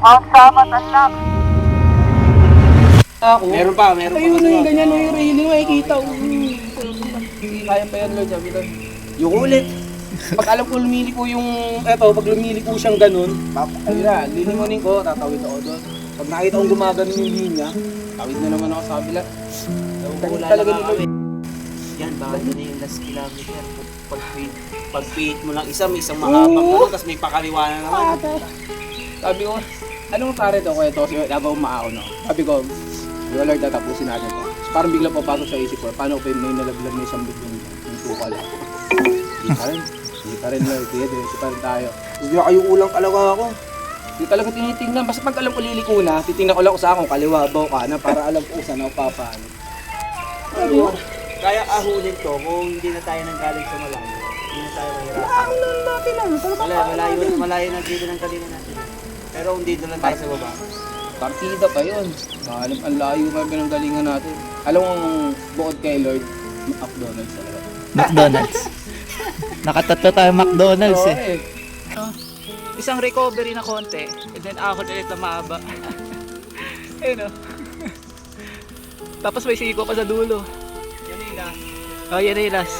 Mount Samat unlock. Ako. Meron pa. Ayun na yung ganyan, yung railing, makikita. Kaya pa yan, Lord, sabi ko. Yung ulit. Pag alam ko lumiliko yung, pag lumiliko siyang ganun, ayun na, lilingunin ko, tatawid ako doon. Pag nakita kong gumaganon yung linya, tawid na naman ako sa kabila. Wala Talaga lang nito. kami. Yan, baka doon na yung last kilometer. Pag-feed mo lang isa, may isang mahaba Oo. tapos may pakaliwa na naman. Sabi ko, ano mo pare to, kaya to, habang umaon ako. Sabi ko, Kuya Lord, tatapusin natin to. So, parang bigla pa bago sa isip ko, paano ko may nalaglag na isang biglang yung tukal ako. Hindi pa rin Lord, diretso pa rin tayo. Hindi na kayo ulang kalawa ako. Hindi talaga tinitingnan, basta pag alam ko liliko na, titingnan ko lang kung saan kung kaliwa, baw ka na, para alam ko kung saan ako papaano. Kaya ahulin to kung hindi na tayo nang galing sa malayo. Hindi na tayo mahirap. natin lang, Malayo na dito ng kanina natin. Pero kung dito lang tayo sa baba. partida pa yun. Alam, ang layo pa pinanggalingan natin. Alam mo, bukod kay Lord, McDonald's talaga. McDonald's. Nakatatlo tayo McDonald's Oo, eh. Isang recovery na konti, and then ako ulit na mahaba. Ayun o. Tapos may siko pa sa dulo. Yan yung last. Oh, yan na yung last.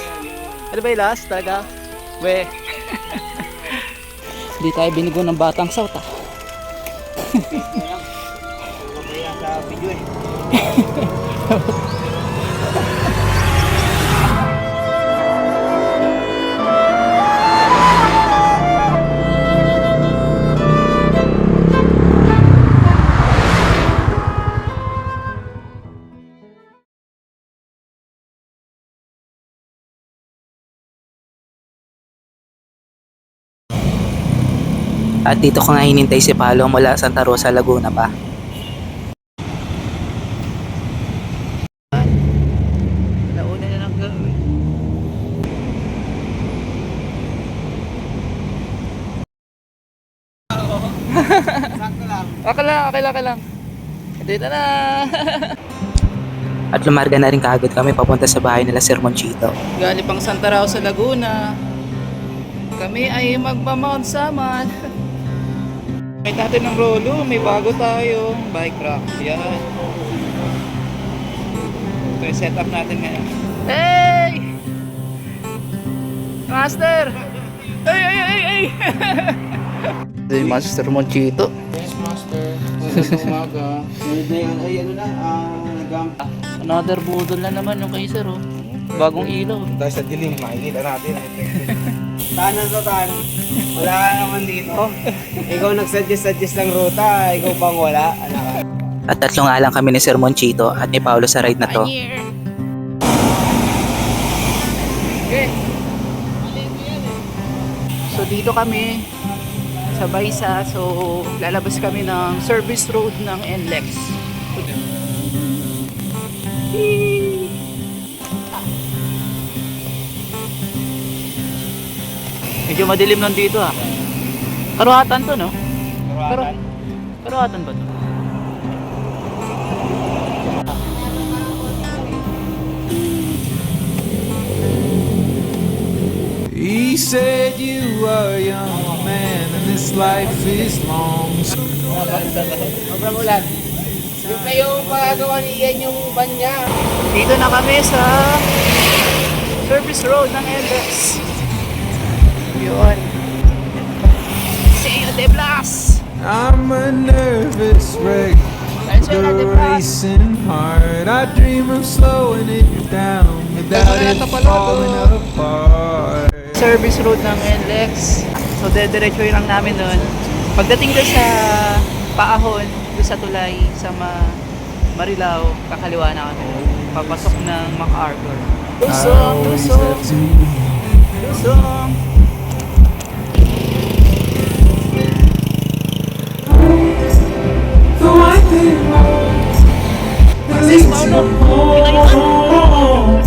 Ano ba yung last? Talaga? We. Hindi tayo binigo ng Batang South ah. Mamaya sa video eh. At dito ko nga hinintay si Palo mula Santa Rosa, Laguna pa. Nauna na lang gawin. Sakto lang. Okay lang. Dito na. At lumarga na rin kaagad kami papunta sa bahay nila Sir Monchito. Galing pang Santa Rosa, Laguna. Kami ay magpa-Mount Samat. May natin ng rolo, may bago tayong bike rack. Yan. Ito yung setup natin ngayon. Hey! Master! Hey! Ito yung Master Monchito. Yes, Master. Magandang umaga. Ay ano na, nagam. Another budol na naman yung kay Sir, oh. Bagong ilaw. Dahil sa dilim, makikita natin. Tanan to tan. Wala ka naman dito. Ikaw nag-suggest ng ruta, ikaw bang wala? Ano ka? At tatlo nga lang kami ni Sir Monchito at ni Paolo sa ride na to. Okay. So dito kami sa Baysa. So lalabas kami ng service road ng NLEX. Medyo madilim lang dito ah. Karuhatan to, no? Karuhatan ba to? He said you are a young man and this life is long. Sobrang ulan. Yung kayo pagagawa ni Ian yung van niya. Dito na kami sa service road ng NLEX. Yun. See you, De Blas! I'm a nervous wreck with a racing heart. I dream of slowing it down without it falling apart. Service road ng NLEX. So, dediretsuhin lang namin nun. Pagdating doon sa Paahon, doon sa tulay, sa Marilao, kakaliwa na kami. Papasok ng MacArthur. I always have to Lusong! the one thing that leads you home.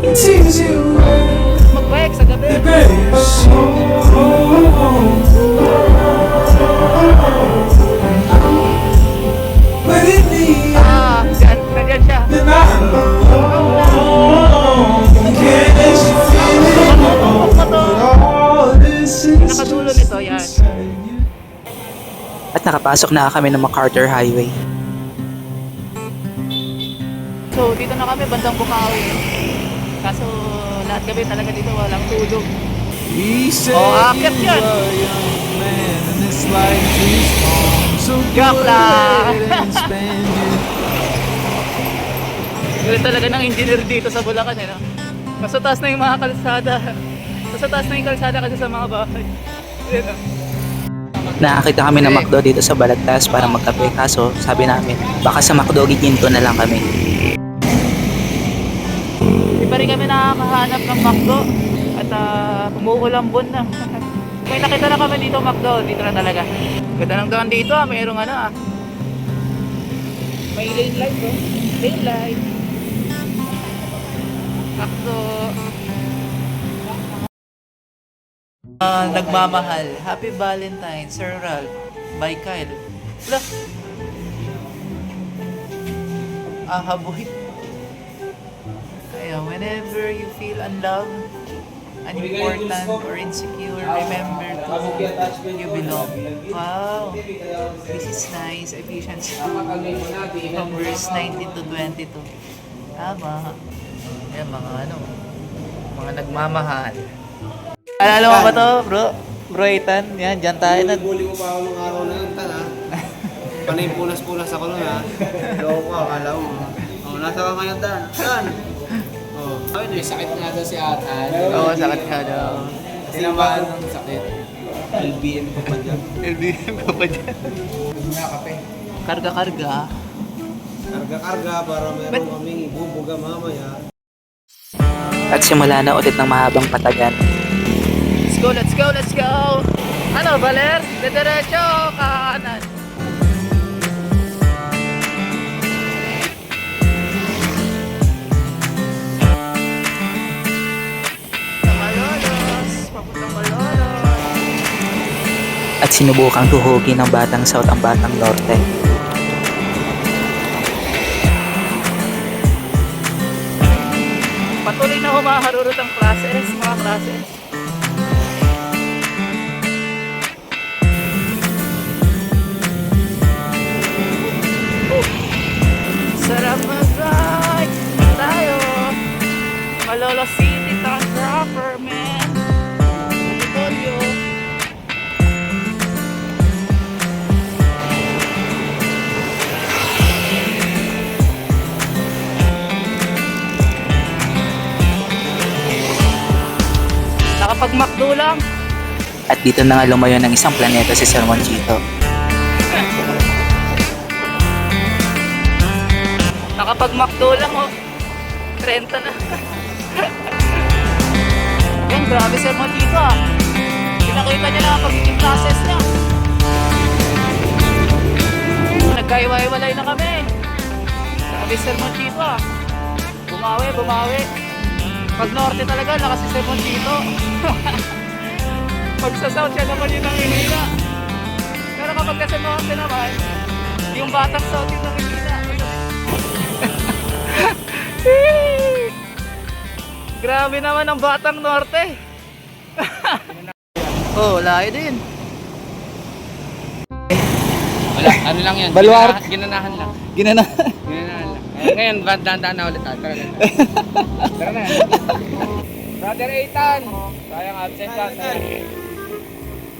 It seems you Mag-bike sa gabi. the best but in the end Ganyan siya. then I'm alone. Can't you feel it? All this nakapasok na kami ng MacArthur Highway. So, dito na kami, bandang Bukawi. Kaso, lahat kami talaga dito walang tulog. He said Oh, you akit yan. were a young man and this life is long. So Joke go lang. ahead and spend it. Ganun talaga ng engineer dito sa Bulacan, eh, no? Nasa taas na yung mga kalsada. Nasa taas na yung kalsada kasi sa mga bahay. Ayan, no? Nakakita kami ng McDo dito sa Balagtas para magkape, kaso sabi namin, baka sa McDo giginto na lang kami. Di pa rin kami nakakahanap ng McDo at umuulambon na. May nakita na kami dito McDo, dito na talaga. Ganda ng daan dito, mayroong may lane light, bro. Lane light. McDo. Nagmamahal. Happy Valentine, Sir Ralph. By Kyle. Wala. Haboy. Ayun, whenever you feel unloved, unimportant, or insecure, remember to you belong. Wow. This is nice. Ephesians 2 from verse 19 to 22. Tama. Ayan, mga nagmamahal. Alala mo ba to, bro? Bro Ethan, yan, dyan tayo na. Bully mo pa ako nung araw na yun, tan ha. Panay punas-punas ako nun ha. Loko ka, akala mo. Oh, nasa ka ngayon, tan. Tan! Oh, May sakit nga daw si Atan. Oo, sakit ka daw. Sinabahan ng sakit. LBM ko pa dyan. LBM ka pa dyan. Nakape. Karga-karga. Karga-karga para meron kaming ibubuga mamaya. At simula na ulit ng mahabang patagan. Let's go, let's go, let's go! Ano, Valer? Diretso, kanan. Malolos, papuntang Malolos. At sinubukang tuhugin ng Batang South ang Batang Norte. Patuloy na humaharurot ang klases, mga klases. Sarap mag-ride tayo. Malolos City, town proper, man. Polio. Nakapag-McDo lang. At dito na nga lumayo ng isang planeta si Sir Monchito. Nakapag-McDo lang, oh. 30 na. Yan, grabe Sir Monchito, ah. Pinakita niya na pagiging process niya. Nagkaiwa-iwalay na kami. Grabe Sir Monchito, ah. Bumawi, bumawi. Pag norte talaga, lakas si Sir Monchito. Pag sa south, siya naman yun ang hinila. Pero kapag kasi norte naman, yung Batang South yun ang hinila. Grabe naman ang Batang Norte. Oh, lahi din. Wala, ano lang yan. Baluarte. Ginanahan lang. Ginanahan. Ginanahan lang. Ngayon, dahan-dahan na ulit tayo. Tara na. Tara na. Brother Ethan! Sayang absent ka. Sayang.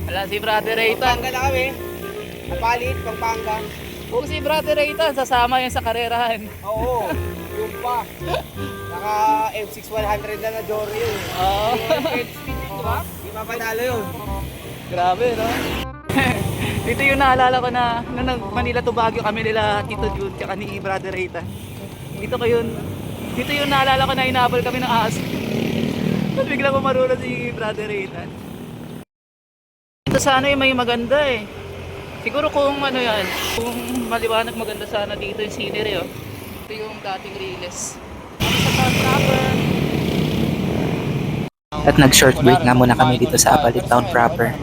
Wala si Brother Ethan. Pangga na kami. Napalit, Pampanga. Kung si Brother Ethan, sasama yan sa karerahan. Oo, yung pa. Naka M6 100 na Jory yun. Oo. Diba? Di mapanalo yun. Grabe, no? Dito yung naalala ko na nung nag-Manila to Baguio kami nila Tito Jun tsaka ni Brother Ethan. Dito yung naalala ko na hinabol kami ng ahas. At biglang umarula si Brother Ethan. Ito sana yung may maganda eh. Siguro kung ano yan, kung maliwanag maganda sana dito yung scenery, oh. Ito yung dating Riles. Sa town proper. At nag-short break nga muna kami dito sa Apalit Town proper.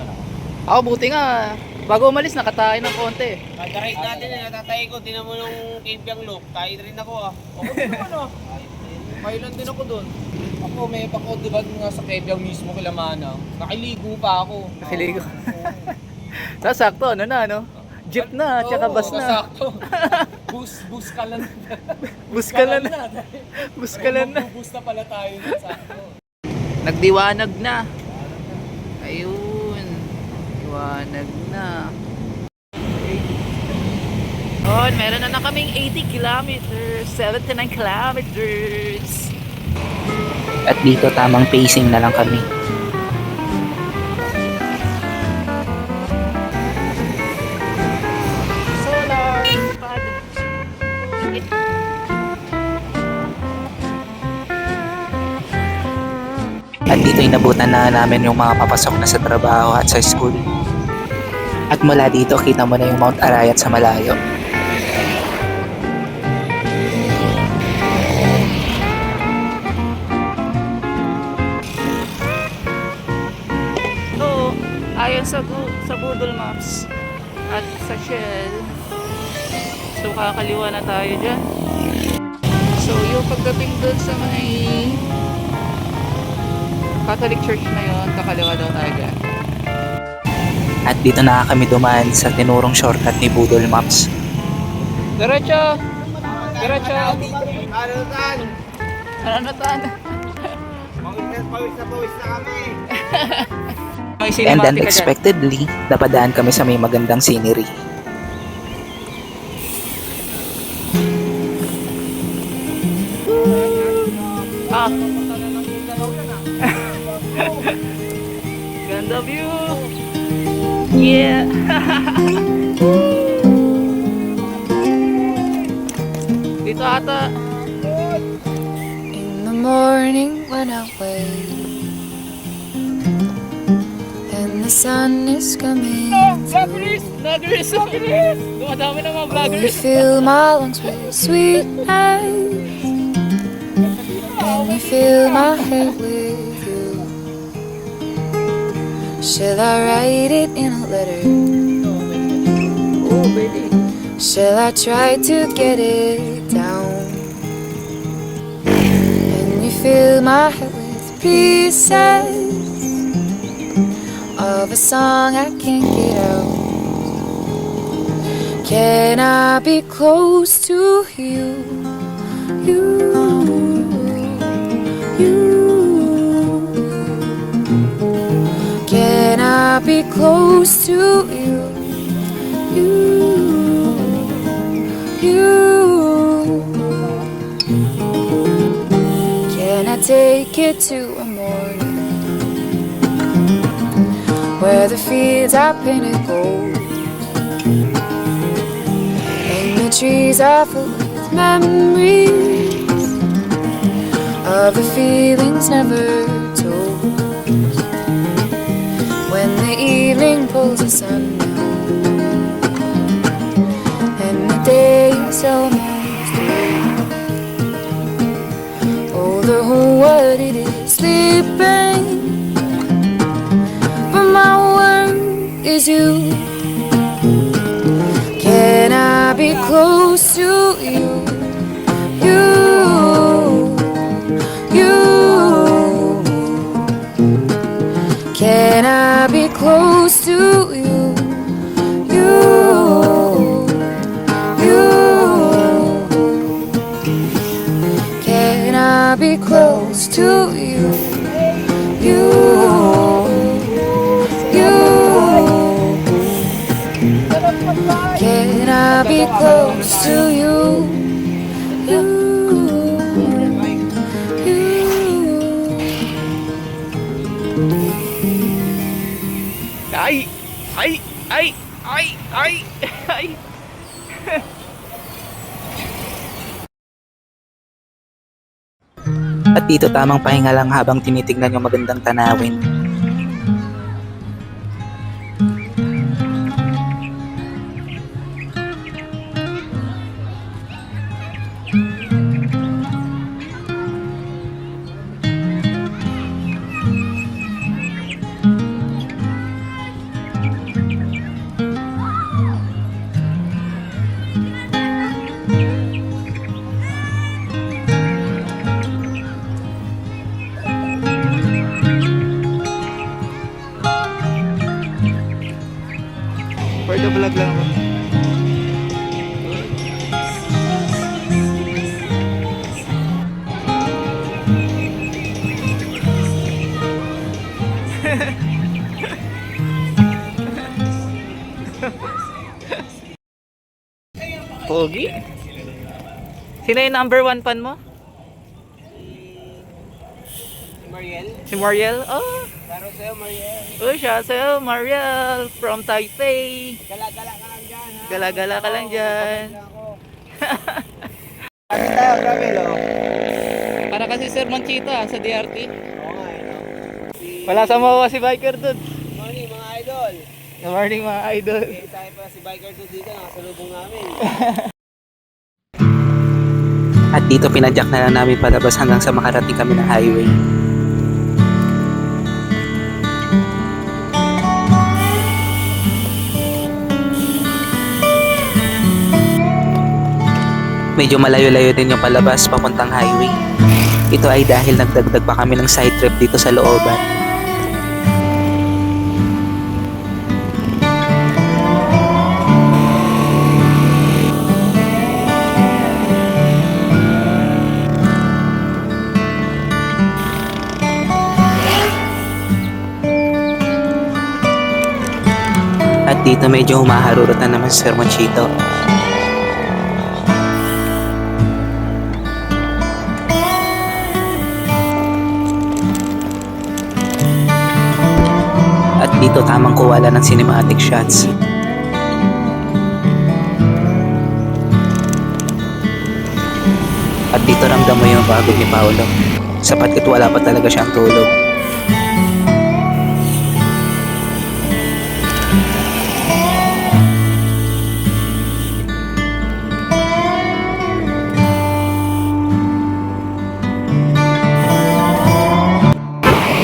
Ako buti nga, bago umalis nakatayo ng konti. Pag-ride natin na natatay ko, tinan mo nung cave yung loop. Tayo rin ako ah. Ako din naman ah. Kailan din ako doon. Ako may pakodiban nga sa Kebyang mismo kila Manang. Nakiligo pa ako. Nakiligo. Sasakto, ano na, no? Jeep na, tsaka bus na. Sakto. Bus ka lang. Bus ka lang na. Bus ka lang na. Bus na pala tayo. Sakto. Nagdiwanag na. Ayun. Diwanag na. Oh, meron na kaming 80 kilometers, 79 kilometers. At dito tamang pacing na lang kami. Solar At dito inabutan na namin yung mga papasok na sa trabaho at sa school. At mula dito kita mo na yung Mount Arayat sa malayo. So, ayon sa Google Maps at sa Shell, so kakaliwa na tayo dyan. So yung pagdating doon sa may Catholic Church na yun, kakaliwa daw tayo dyan. At dito na kami dumaan sa tinurong shortcut ni Google Maps. Diretso! Diretso! Kanutan! Ano na tan? Pawis na kami. And unexpectedly, napadaan kami sa may magandang scenery. Ah. Ganda view. Yeah. Dito ata. In the morning when I wake and the sun is coming Vloggers! Vloggers! Vloggers! Dumadami ng mga I vloggers. fill my lungs with sweetness and you fill my head with you. Shall I write it in a letter? Oh, baby. Shall I try to get it down? And you fill my head with pieces of a song I can't get out. Can I be close to you? You. Can I be close to you? Can I take it to a morning where the fields are painted gold and the trees are full with memories of the feelings never told? When the evening pulls the sun down and the day is almost through, oh, the whole world it is sleeping, but my world is you. Can I be close to you? Can I be close to you? Can I be close to you? Can I be close to you? Ay! Ay! Ay! Ay! Ay! Ay! At dito tamang pahinga lang habang tinitignan yung magandang tanawin. For the vlog lang ako. Pogi. Sino yung number 1 fan mo? Mariel? Si Mariel? Oh, Pero sa'yo, Mariel. oh siya sa'yo, Mariel from Taipei. Gala-gala ka lang dyan, ha? Gala-gala ka lang dyan. Kami tayo, Ramel, oh. Para kasi Sir Monchita sa DRT. Oo nga, no? Wala sa mawa si biker dun. Morning, mga idol. Good morning mga idol. Eh, tayo pa si biker to dito, nakasalubong namin. At dito pinadyak na lang namin palabas hanggang sa makarating kami ng highway. Medyo malayo-layo din yung palabas papuntang highway. Ito ay dahil nagdagdag pa kami ng side trip dito sa looban. At dito medyo humaharurot na naman si Sir Monchito. At dito tamang kuwala ng cinematic shots. At dito ramdam mo yung pagod ni Paolo. Sapagkat wala pa talaga siyang tulog.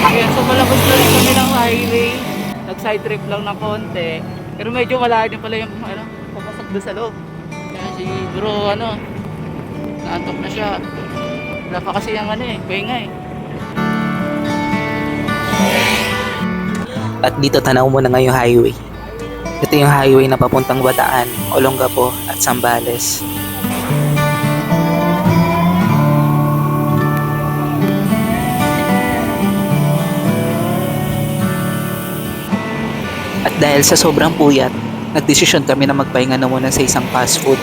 Ayan, so malabas na rin kami ng highway. Nag-side trip lang ng konti. Pero medyo malayo din pala yung papasok doon sa loob. Kaya si bro, naantok na siya. Wala pa kasi yung pahinga eh. At dito tanaw mo na ngayong highway. Ito yung highway na papuntang Bataan, Olongapo at Zambales. At dahil sa sobrang puyat, nagdesisyon kami na magpahinga na muna sa isang fast food.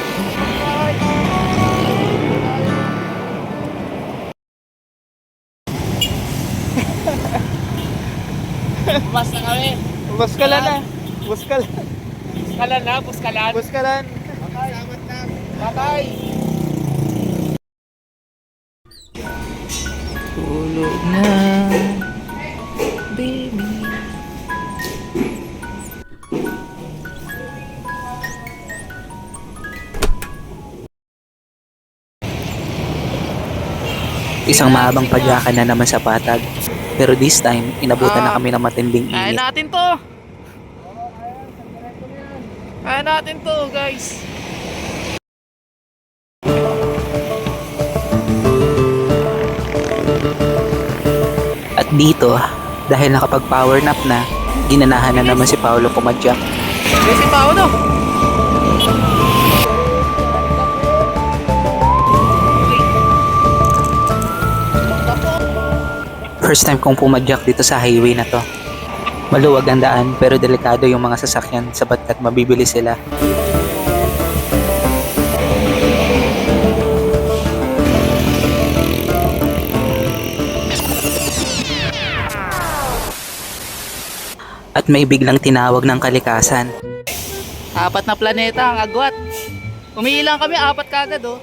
Bus na kami. Buskalan na. Buskalan. Buskalan na, buskalan. Buskalan. Salamat na. Bye-bye. Tulog na, baby. Isang mahabang padyakan na naman sa patag. Pero this time, inabutan na kami ng matinding Kaya init. natin to. Kaya natin to, guys. At dito, dahil nakapag-power nap na, ginanahan na naman si Paolo pumadyak. Kasi tao to. First time kong pumadyak dito sa highway na to. Maluwag ang daan pero delikado yung mga sasakyan sapagkat mabibili sila. At may biglang tinawag ng kalikasan. 4 na planeta ang agwat. Umiilang kami, 4 kagad, oh.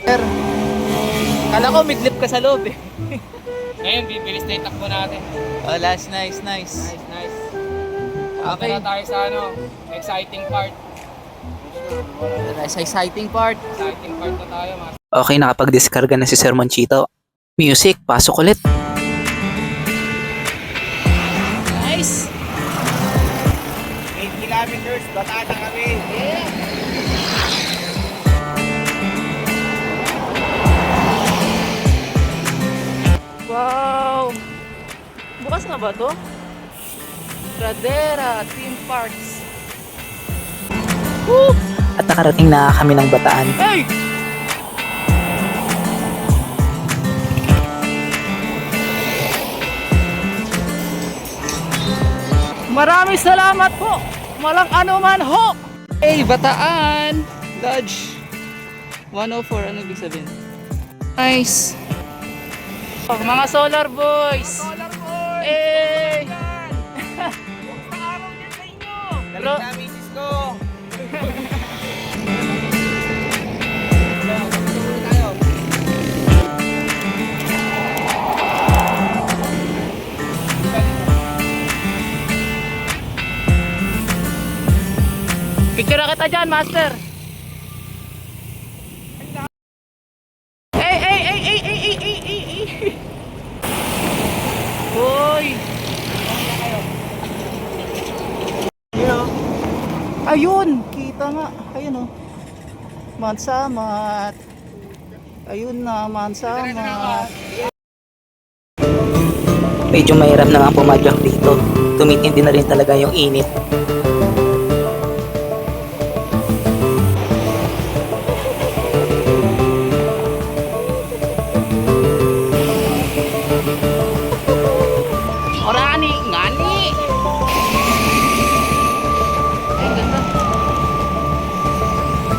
Sir, kala ko midlip ka sa loob, eh. Ngayon, bibilis na yung takbo natin. Oh, last, nice. Nice. Okay. Na tayo sa exciting part. Last exciting part. Exciting part na tayo, mga Okay, nakapag-discarga na si Sir Monchito. Music, pasok ulit. Nice. 8 kilometers, Bataan na kami. Wow. Bukas na ba to? Pradera, Theme Parks. Woo! At nakarating na kami ng Bataan. Hey! Maraming salamat po. Walang anuman ho. Hey, Bataan Lodge. 104, ano ibig sabihin? Nice. Oh, mga solar boys. Eh. Bro, misis ko. picture kita dyan, master. Hoy. Ayun, kita nga. Ayun oh. Mansamat. Ayun na, mansamat. Medyo mahirap na nga pumadyak dito. Tumitindi na rin talaga yung init. Orani, ngani. Ay, ganda.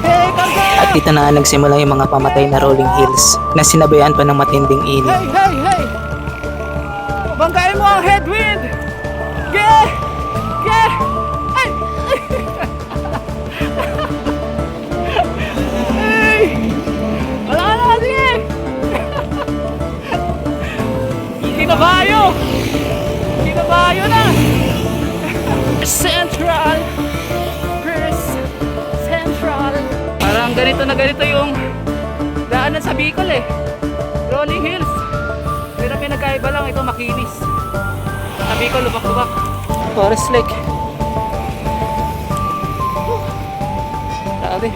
Hey, karga! At dito na nagsimula yung mga pamatay na rolling hills na sinabayan pa ng matinding init. Hey, hey, hey! Banggain mo ang headwind! Yeah! Yeah! Ay! Hey! Wala ka na, sige! Kinabayo! Kinabayo na! Central! First Central! Parang ganito na ganito yung daanan sa Bicol eh. Rolling hills. Pero pinagkaiba lang ito, makinis. Sabi ko, lubak-lubak. Forest Lake. Grabe.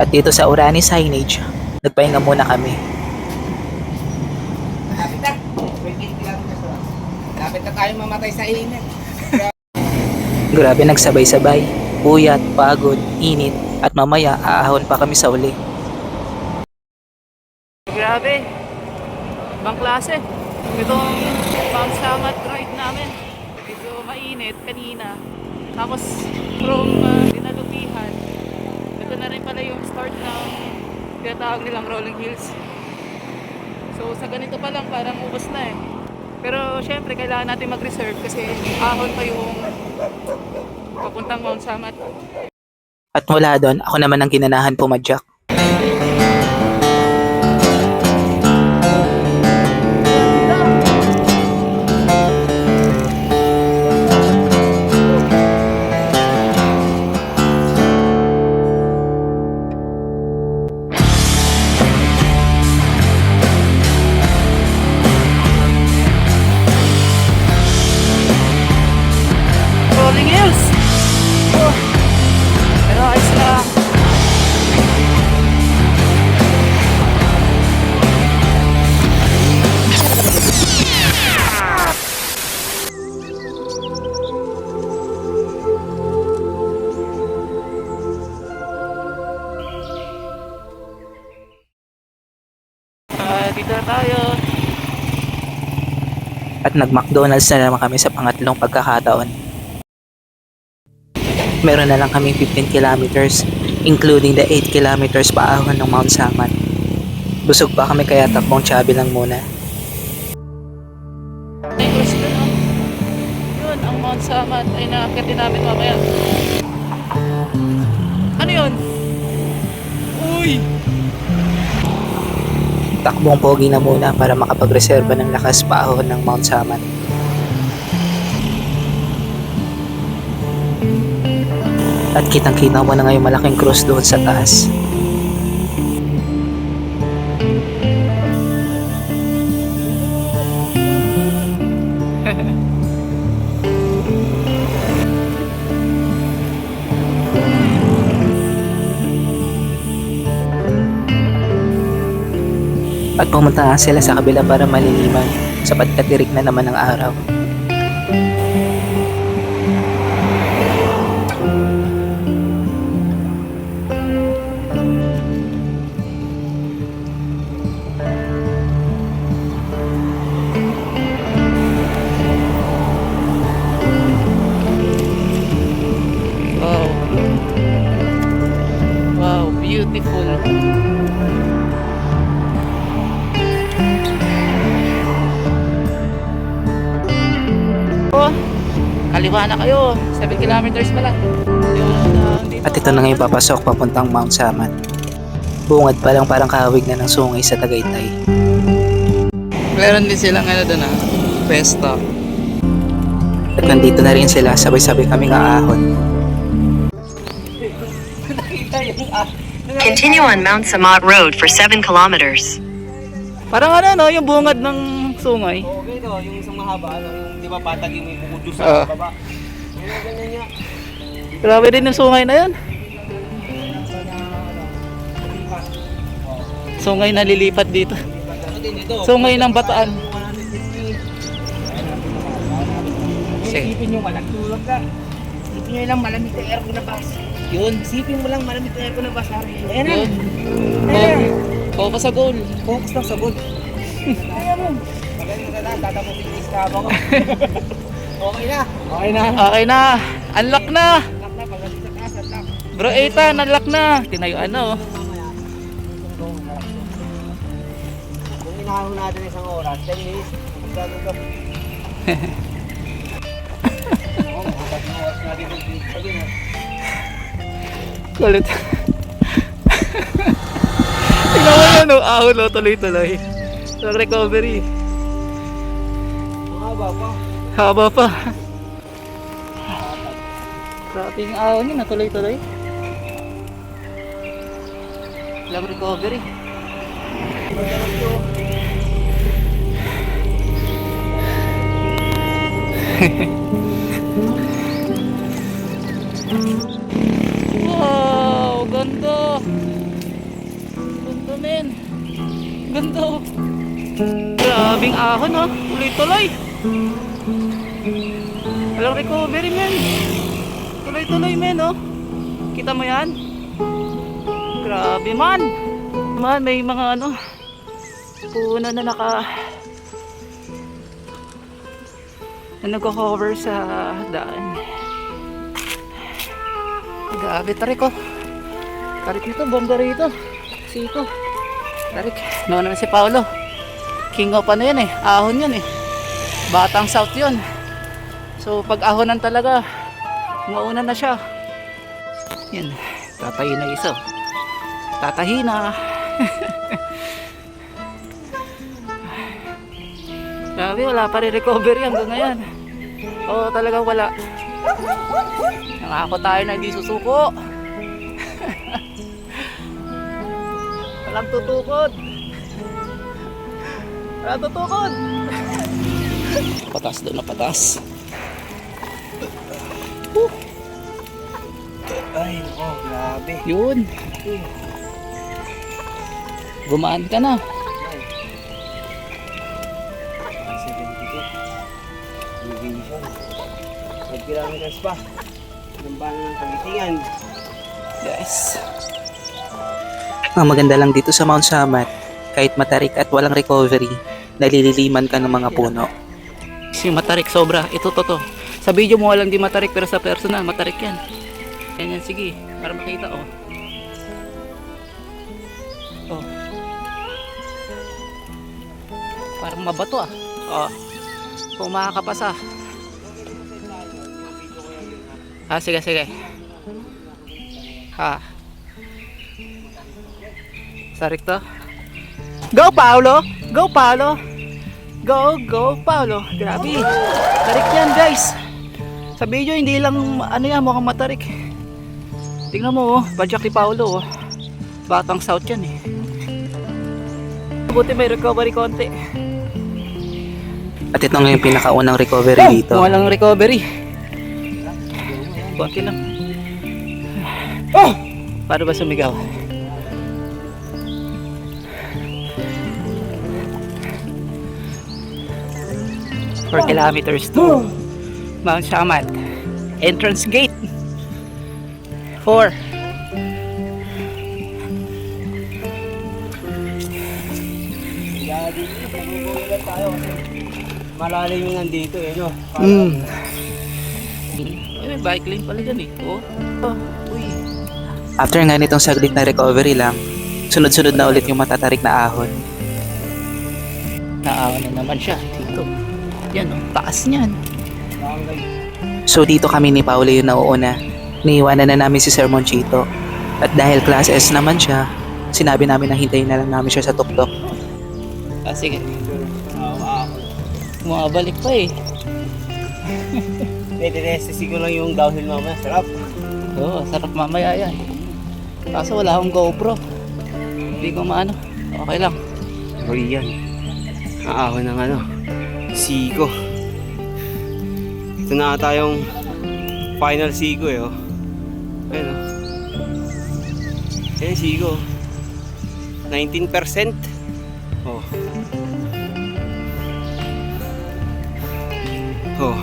At dito sa Orani Signage, nagpahinga muna kami. Lapit na tayo mamatay sa init. Grabe, nagsabay-sabay. Puyat, pagod, init, at mamaya aahon pa kami sa uli. Grabe. Ibang klase. Itong pangsangat ride namin. Medyo mainit kanina. Tapos from dinalupihan, ito na rin pala yung start ng tinatawag nilang rolling hills. So sa ganito pa lang parang ubos na eh. Pero syempre kailangan natin mag-reserve kasi ahon pa yung papuntang Mount Samat. At mula doon, ako naman ang ginanahan pumadyak. Rolling hills! Oh. Pero ayos lang. Dito na tayo. At nag-McDonald's na naman kami sa pangatlong pagkakataon. Meron na lang kami 15 kilometers, including the 8 kilometers paahon ng Mount Samat. Busog pa kami kaya takbong Chubby lang muna. Ay, cruise ko no? Yun, ang Mount Samat ay nakakiti namin mamaya. Ano yun? Uy! Takbong pogi na muna para makapagreserba ng lakas paahon ng Mount Samat. At kitang-kita mo na ngayon malaking cross doon sa taas. At pumunta nga sila sa kabila para maliliman sapagkat tirik na naman ang araw. beautiful. Oh, kaliwa na kayo. 7 kilometers pa lang. At ito na nga yung papasok papuntang Mount Samat. Bungad pa lang parang kahawig na ng sungay sa Tagaytay. Meron din silang ano doon pesta. At nandito na rin sila, sabay-sabay kaming aahon. Continue on Mount Samat Road for 7 kilometers. Parang ano no, yung bungad ng sungay. Okay to, yung isang mahaba, yung di ba patag yung may bukod doon Oo. sa baba. Yung ganyan niya. Grabe din yung sungay na yun. Sungay na lilipat dito. Sungay ng Bataan. Sige. Isipin nyo walang tulog ka. Isipin nyo lang malamig na aircon na bus. Yun. Isipin mo lang malamig na aircon na bus. Ayan na. Yun. Focus sa goal. Focus lang sa goal. Kaya mo. Magaling ka lang, tatapusin yung iskaba ko. Okay na. Okay na. Okay na. Unlock na. Lock na, pagdating sa taas, lock. Bro Ethan, unlock na. Tinayuan na oh. Kung inahaw natin isang oras, 10 minutes. Gagawin ka. Kulit. Tingnan mo yan oh. Ahon oh. Tuloy-tuloy. Sa recovery. Mahaba pa. Haba pa. Grabe yung ahon yun. Tuloy-tuloy. Lang recovery. Wow, ganda. Ganda men. Ganda. Grabing ahon ha. Tuloy-tuloy. Walang recovery men. Tuloy-tuloy men oh. Kita mo yan? Grabe man. Man, may mga ano puno na nagko-cover sa daan. Grabe, tarik oh. Tarik nito, bomba rito. Siko. Tarik. Nauna na si Paolo. King of ano yan eh. Ahon yan eh. Batang South yun. So pag ahonan talaga, mauna na siya. Yan. Tatahi na isa. Tatahi na. Grabe, wala pa rin recovery hanggang ngayon. Oo, talagang wala. Nangako tayo na hindi susuko. Walang tutukod. Walang tutukod. Patas doon na patas. Ay, oh, grabe. Yun. Gumaan ka na. 5 kilometers pa. Nambana ng Pangitingan. Yes. Ang maganda lang dito sa Mount Samat, kahit matarik at walang recovery, nalililiman ka ng mga puno. Si matarik sobra. Ito to. Sa video mo walang di matarik pero sa personal matarik yan. Yan, sige. Para makita oh. Oh. Parang mabato ah. Oh. Kung makakapasa. Ah, sige. Ha. Sarik to. Go Paolo! Go Paolo! Go Paolo! Grabe. Tarik yan guys. Sa video hindi lang ano yan mukhang matarik. Tingnan mo oh. Badyak ni Paolo oh. Batang South yan eh. Buti may recovery konti. At ito nga yung pinakaunang recovery dito. Walang recovery. Konti lang. Oh! Paano ba sumigaw? Four kilometers to Mount Samat. Entrance gate. 4. Kaya dito, pag-uwi tayo kasi malalim yung nandito eh, no? May bike lane pala dyan eh. Oh. Uy. After nga nitong saglit na recovery lang, sunod-sunod na ulit yung matatarik na ahon. Naahon na naman siya dito. Yan oh, taas niyan. So dito kami ni Paolo yung nauuna. Niiwanan na namin si Sir Monchito. At dahil class S naman siya, sinabi namin na hintayin na lang namin siya sa tuktok. Ah, sige. Bumabalik pa eh. Tinestisi ko lang yung downhill mamaya. Sarap. Oo, sarap mamaya yan. Kaso wala akong GoPro. Hindi ko maano. Okay lang. Huli yan. Aahon ng ano. Sigo. Ito na ata yung final sigo eh. Oh. Ayan oh. Ayan sigo. 19%. Oh. Oh.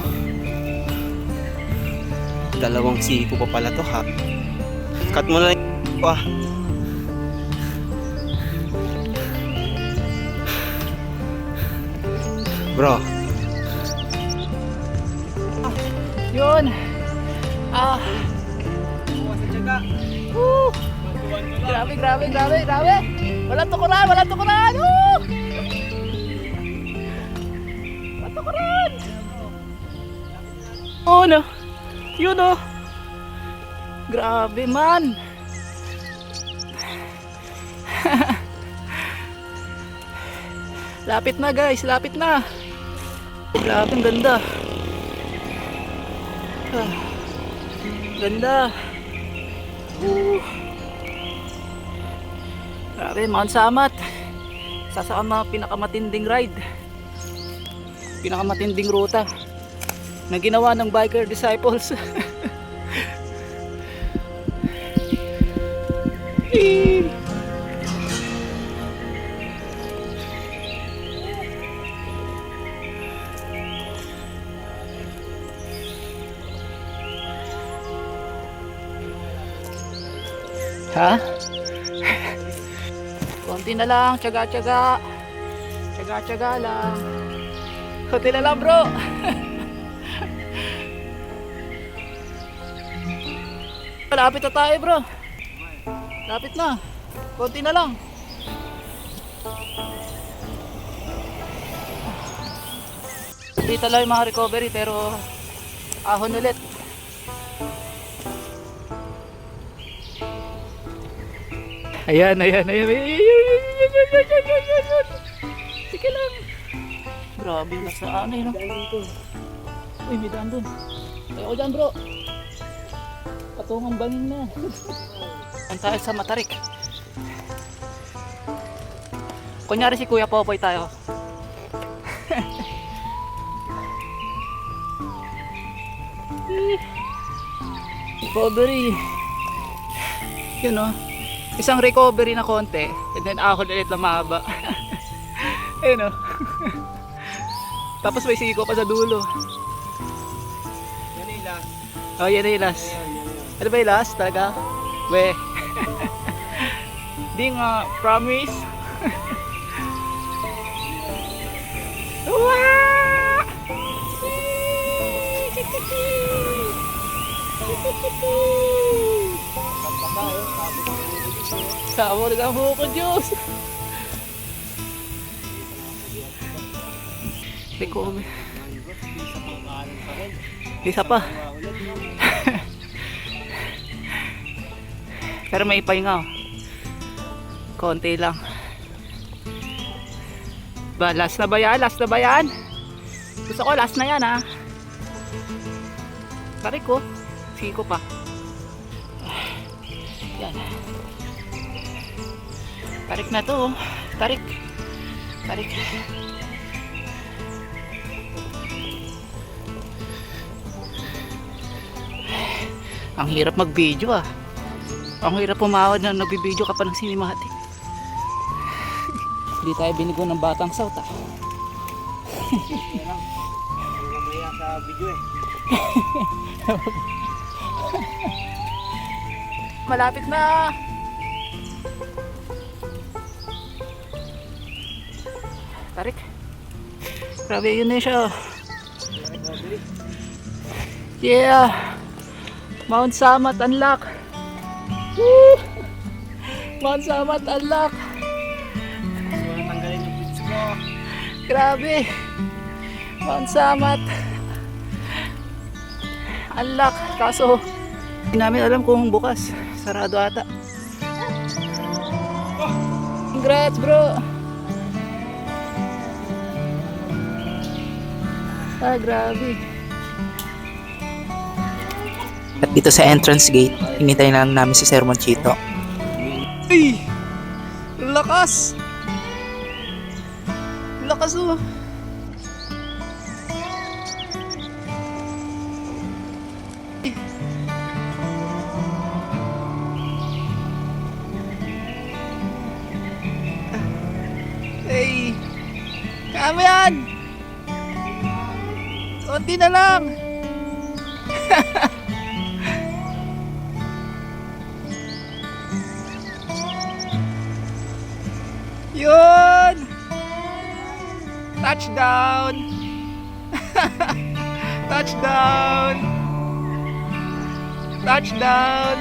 Dalawang sigo pa pala to ha. Cut mo na lang pa. Bro. Yun. Ah. Woo. Grabe. Walang tukuran. Woo. Walang tukuran. Oh no. Yun oh. Grabe man. Lapit na guys, lapit na. Grabe, ang ganda. Ah, ganda. Grabe, Mount Samat. Isa sa mga pinakamatinding ride. Pinakamatinding ruta na ginawa ng Biker Disciples. Ha? Konti na lang, tiyaga-tiyaga. Tiyaga-tiyaga lang. Konti na lang, bro. Lapit na tayo, bro. Lapit na. Konti na lang. Dito lang yung mga recovery pero ahon ulit. Ayan. Sige lang. Grabe na sa ano yun. Uy, may daan dun. Ayaw ko dyan, bro. Patungang bangin na. Ang tayo sa Matarik. Kunyari si Kuya Popoy tayo. Recovery. Yun o. Isang recovery na konti. And then ahon ulit na mahaba. Ayun o. Tapos may siko pa sa dulo. Yan yung last. Oh, yan na yung last. Ano ba yung last talaga? We. Di nga, promise. Wah! Sabor ka buko, Diyos. Recover. Isa pa. Pero may ipahinga oh. Konti lang. Ba, last na ba yan? Last na ba yan? Gusto ko last na yan ha. Tarik ko. Siko pa. Yan. Tarik na to. Tarik. Tarik. Ang hirap mag-video ah. Ang hirap pumawad na nag-video ka pa ng cinematic. Hindi tayo binigo ng Batang South ah. Mamaya sa video eh. Malapit na. Tarik. Grabe yun na siya. Yeah. Mount Samat unlock. Woo! Mount Samat, unlock! Tanggalin yung bits mo. Grabe! Mount Samat! Unlock! Kaso, hindi namin alam kung bukas. Sarado ata. Congrats, bro! Ah, grabe. At dito sa entrance gate, hinintay na lang namin si Sir Monchito. Ay! Lakas! Lakas oh! Hey! Kami yan! Konti na lang! Yun! Touchdown! Touchdown! Touchdown!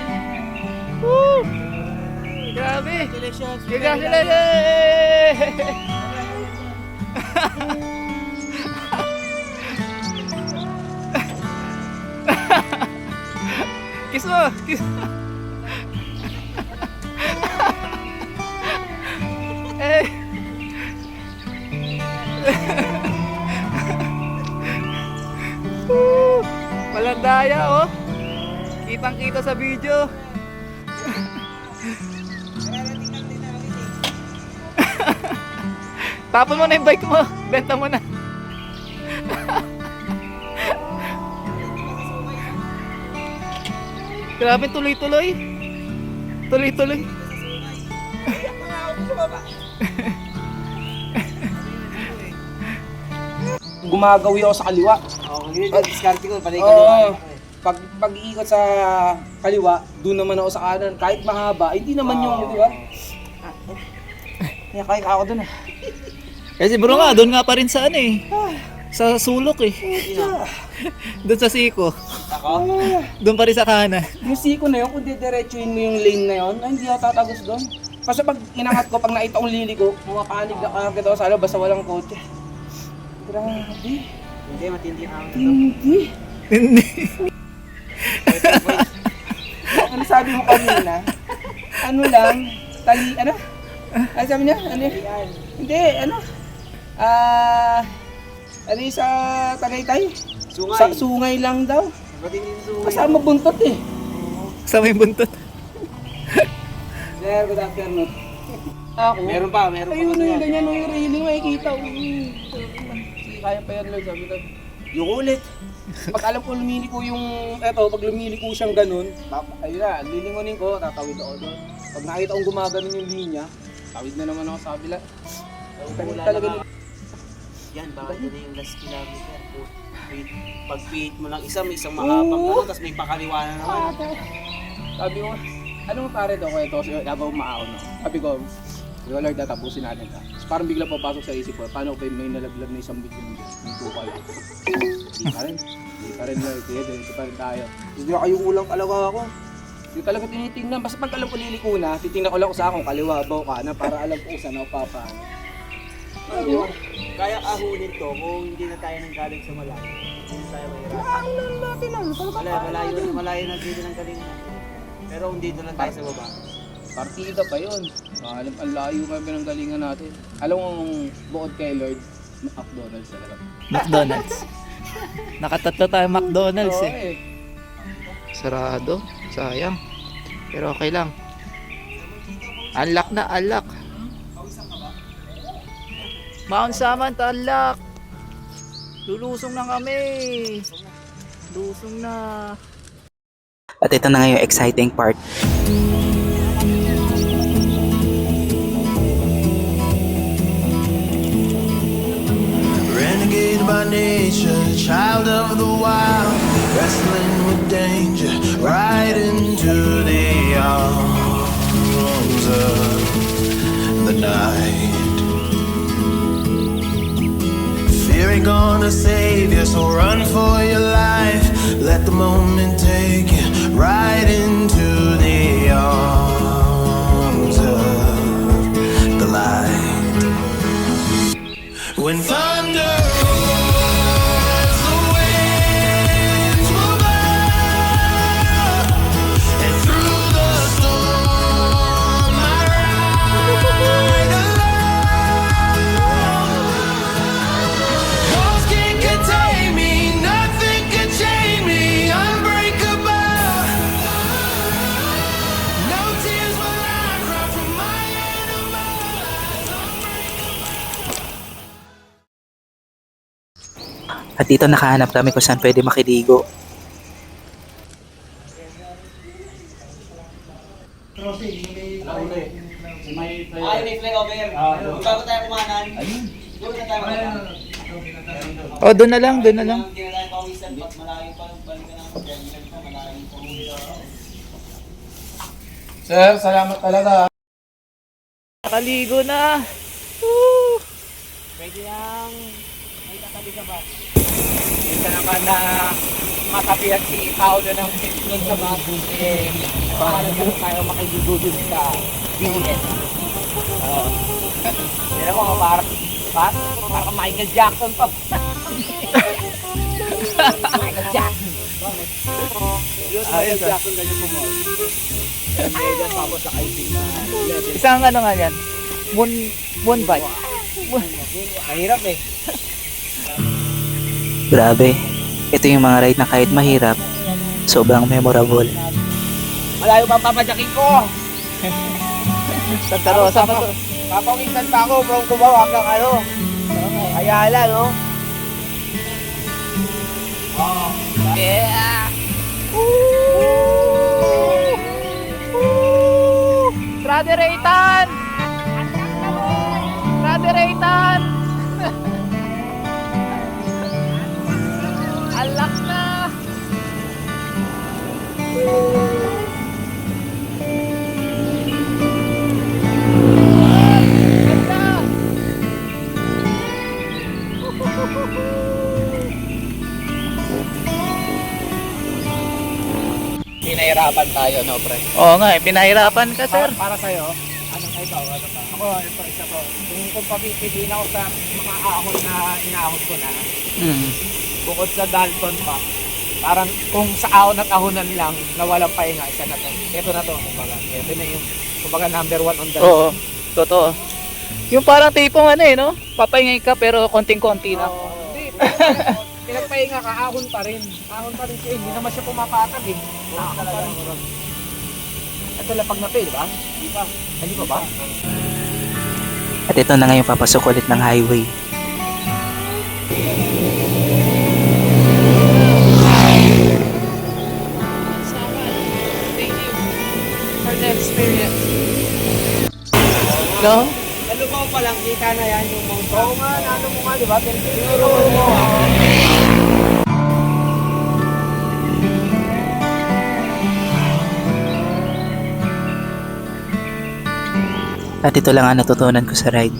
Woo! Grabe! Congratulations! Kiss mo! Kiss mo! Eh! Walang daya oh! Kitang kita sa video! Tapon mo na yung bike mo! Benta mo na! Grabe tuloy-tuloy! Tuloy-tuloy! Gumagawi ako sa kaliwa. Oo, hindi ko diskarte ko. Panay ko Oo. Pag-iikot sa kaliwa, doon naman ako sa kanan. Kahit mahaba, hindi naman yung, di ba? Kaya ako doon ah. Kasi bro nga, doon nga pa rin sa ano eh. Sa sulok eh. Doon sa siko. Ako? Doon pa rin sa kanan. Yung siko na yun, kung didiretsuin mo yung lane na yun, ay, hindi ako tatagos doon. Kasi pag inangat ko, pag nakita kong liliko, pumapanig na kagad ako sa ano, basta walang kotse. Grabe. Hindi, matindi ka. Hindi. Hindi. Ano sabi mo kanina? Ano lang? Ano? Ano sabi niya? Ano yun? Hindi, ano? Ano yung sa Tagaytay? Sungay. Sa sungay lang daw. Matindi yung sungay. Kasama buntot eh. Kasama yung buntot. Sir, good afternoon. Ako? Meron pa Ayun kasi yung yan. ganyan yung railing, makikita. Sige, kaya pa yan Lord, sabi ko. Yung ulit. Pag alam ko lumiliko yung, pag lumiliko siyang ganun, ayun na, lilingunin ko, tatawid ako doon. Pag nakita kong gumaganon yung linya, tawid na naman ako sa kabila. Wala Talaga na nga. Yan, bakit yun yung last kilometer? Pag-feed mo lang isa, may isang mahabang gano'n, tapos may pakaliwa na naman. Sabi ko, anong pare daw ko ito? Kasi habang umaako no. Sabi ko, Lord, tatapusin natin ka. So, parang bigla papasok sa isip ko, paano ko may nalaglag na isang bilyon yung tukal? Hindi pa rin. Hindi pa rin Lord. Hindi pa rin tayo. Hindi kayo ulang talaga ako. Hindi talaga tinitingnan. Basta pag alam ko liliko na, titingnan ko lang ko sa akong kaliwa, baw ka na para alam ko kung saan ako papaano. Kaya ahunin to kung hindi na tayo nang galing sa malayo. Hindi na tayo mahirap. Ano lang natin lang. Malayo na dito ng galingan natin. Pero kung dito lang tayo sa baba. Partida pa yun. Alam, ang layo kami ng galingan natin. Alam mo, bukod kay Lord, McDonald's talaga. McDonald's. Nakatatlo tayo McDonald's Oo eh. Sarado. Sayang. Pero okay lang. Unlock na, unlock. Mount Samat, unlock. Lulusong na kami. Lusong na. At ito na nga yung exciting part. Renegade by nature, child of the wild, wrestling with danger, right into the arms of the night. Fear ain't gonna save you, so run for your life. Let the moment take you right into the arms At dito nakahanap kami kung saan pwede makiligo. May flyover. Bago tayo kumanan. Siguro na tayo kumanan. Oh, doon na lang, doon na lang. Hindi na tayo pawisan. Ba't malayo pa? Balikan natin. Balikan pa. Malayo pa. Sir, salamat talaga. Nakaligo na. Woo! Pwede yung may tatabi ka ba? Ito naman na matabi at si tao doon ng nun sa bus. Paano doon tayo makiligo doon sa BS. Yan mo, parang Michael Jackson pa. Michael Jackson. Michael Jackson ganyan po mo. Megan tapos sa icing na level. Isang ano nga yan? Moon bike. Mahirap eh. Grabe. Ito yung mga ride na kahit mahirap, sobrang memorable. Malayo ba ang papadyakin ko? Santa Rosa pa to. Papawisan pa ako from Cubao hanggang ano? Ayala, no? Yeah! Woo! Woo! Brother Raytan! Brother Raytan! Alak na! Ganda! Pinahirapan tayo, no, pre? Oo nga, pinahirapan ka, sir. Para sa'yo, anong ikaw? Ano pa? Ako, ito, isa ko. Kung papipiliin ako sa mga ahon na inahon ko na, bukod sa Dalton pa, parang kung sa ahon at ahonan lang na walang pahinga, isa na to. Ito na to, kumbaga. Ito na yung, kumbaga, number 1 on the list. Oo, totoo. Yung parang tipong ano eh, no? Papahingay ka pero konting-konti na. Hindi, pinagpahinga ka, ahon pa rin. Ahon pa rin siya, hindi naman siya pumapatag eh. Ahon pa rin. Ito lapag na to eh, di ba? Hindi pa. Hindi pa ba? At ito na ngayon papasok ulit ng highway. Thank you for the experience. No? Nalubaw pa lang, kita na yan yung Mount. Oo nga, nano mo nga, di ba? Tinuro mo. At ito lang ang natutunan ko sa ride.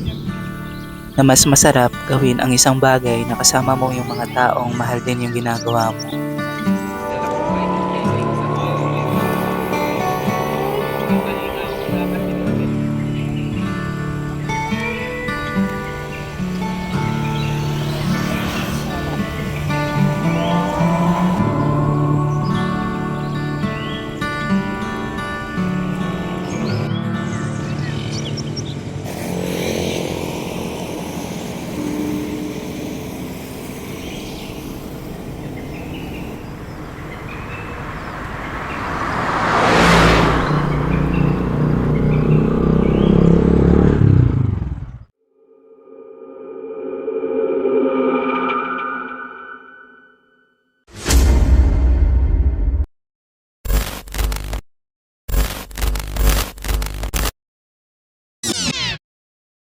Na mas masarap gawin ang isang bagay na kasama mo yung mga taong mahal din yung ginagawa mo.